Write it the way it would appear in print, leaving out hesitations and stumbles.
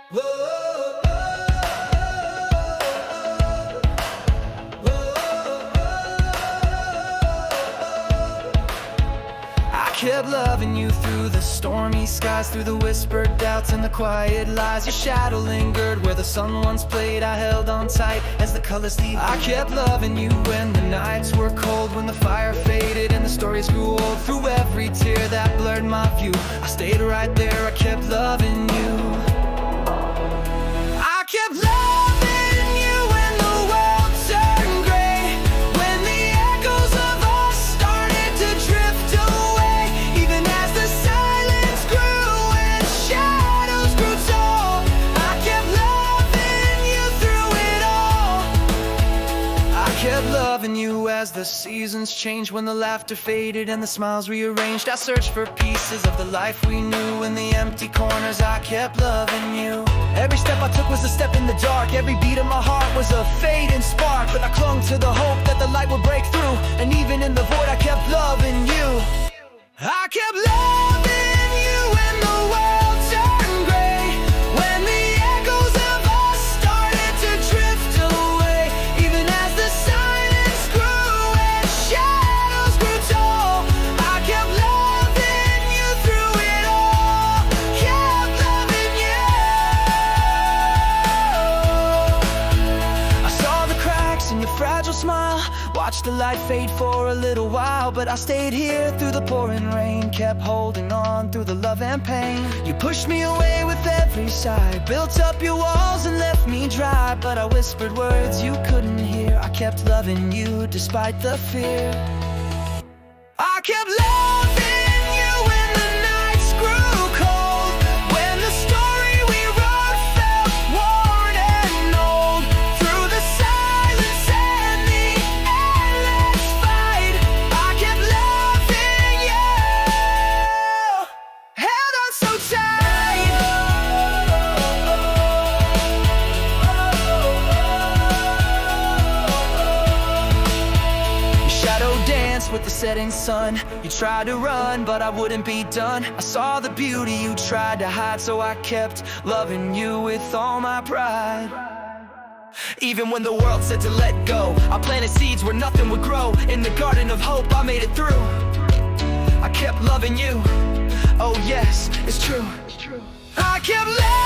I kept loving you through the stormy skies, through the whispered doubts and the quiet lies. Your shadow lingered where the sun once played. I held on tight as the colors leave. I kept loving you when the nights were cold, when the fire faded and the stories grew old. Through every tear that blurred my view, I stayed right there, I kept loving you. I kept loving you when the world turned gray, when the echoes of us started to drift away. Even as the silence grew and shadows grew tall, I kept loving you through it all. I kept loving you as the seasons changed, when the laughter faded and the smiles rearranged. I searched for pieces of the life we knew in the empty corners. I kept loving you. Every step I took was a step in the dark. Every beat of my heart was a fading spark. But I clung to the hope that the light would break through. And even in the void I kept loving you. I kept loving you when the world turned gray, when the echoes of us started to drift away. Even as the silence grew and shadows grew tall, I kept loving you through it all. Kept loving you. I saw the cracks in your fragile smile, watched the light fade for a little while, but I stayed here through the pouring rain, kept holding on through the love and pain. You pushed me away with every sigh, built up your walls and left me dry, but I whispered words you couldn't hear. I kept loving you despite the fear. I kept loving you when the nights grew cold, when the story we wrote felt worn and old. Through the silence and the endless fight, I kept loving you, held on so tight. Your shadow danced with the setting sun. You tried to run, but I wouldn't be done. I saw the beauty you tried to hide, so I kept loving you with all my pride. Even when the world said to let go, I planted seeds where nothing would grow. In the garden of hope I made it through. I kept loving you, oh yes, it's true. I kept loving